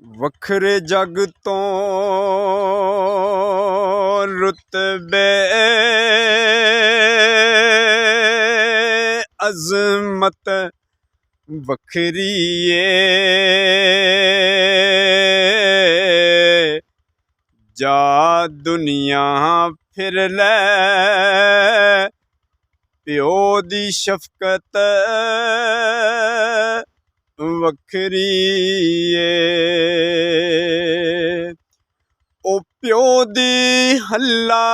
ਵੱਖਰੇ ਜਗ ਤੋਂ ਰੁਤਬੇ ਅਜ਼ਮਤ ਵੱਖਰੀ ਏ। ਜਾ ਦੁਨੀਆ ਫਿਰ ਲੈ ਪਿਓ ਦੀ ਸ਼ਫਕਤ ਵੱਖਰੀ ਏ। ਉਹ ਪਿਓ ਦੀ ਹੱਲਾ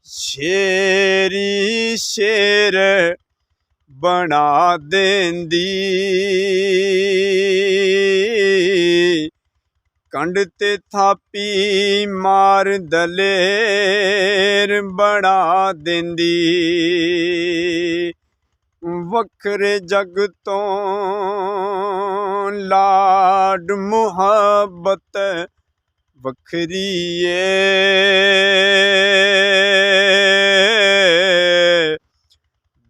ਸ਼ੇਰੀ ਸ਼ੇਰ ਬਣਾ ਦੇਂਦੀ, ਕੰਡ ਤੇ ਥਾਪੀ ਮਾਰ ਦਲੇਰ ਬਣਾ ਦੇਂਦੀ। ਵੱਖਰੇ ਜਗ ਤੋਂ ਲਾਡ ਮੁਹੱਬਤ ਵੱਖਰੀ ਏ।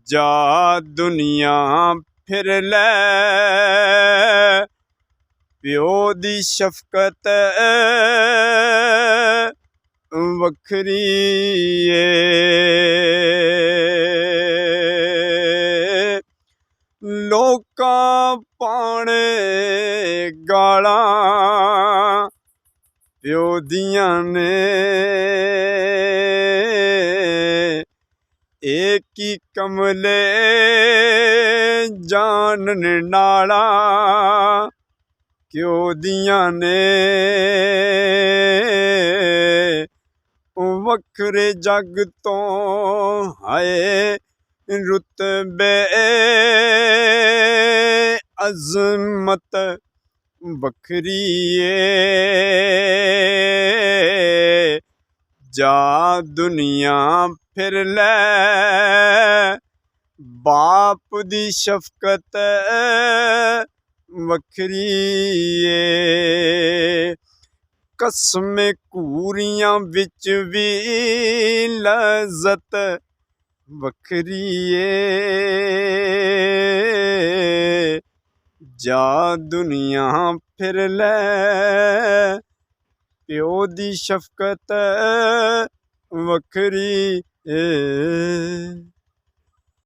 ਜਾ ਦੁਨੀਆ ਫਿਰ ਲੈ ਪਿਓ ਦੀ ਸ਼ਫਕਤ ਵੱਖਰੀ ਏ। ਲੋਕਾਂ ਪਾਣੇ ਗਾਲਾਂ ਪਿਓ ਦੀਆਂ ਨੇ, ਇਹ ਕੀ ਕਮਲੇ ਜਾਣਨ ਨਾਲਾਂ ਕਿਉਂ ਦੀਆਂ ਨੇ। ਵੱਖਰੇ ਜਗ ਤੋਂ ਹਾਏ ਰੁਤਬੇ ਅਜ਼ਮਤ ਵੱਖਰੀ ਏ। ਜਾ ਦੁਨੀਆ ਫਿਰ ਲੈ ਬਾਪ ਦੀ ਸ਼ਫਕਤ ਵੱਖਰੀ ਏ। ਕਸਮੇ ਘੂਰੀਆਂ ਵਿੱਚ ਵੀ ਲਜ਼ਤ ਵੱਖਰੀ ਏ। ਜਾ ਦੁਨੀਆ ਫਿਰ ਲੈ ਪਿਓ ਦੀ ਸ਼ਫਕਤ ਵੱਖਰੀ ਏ।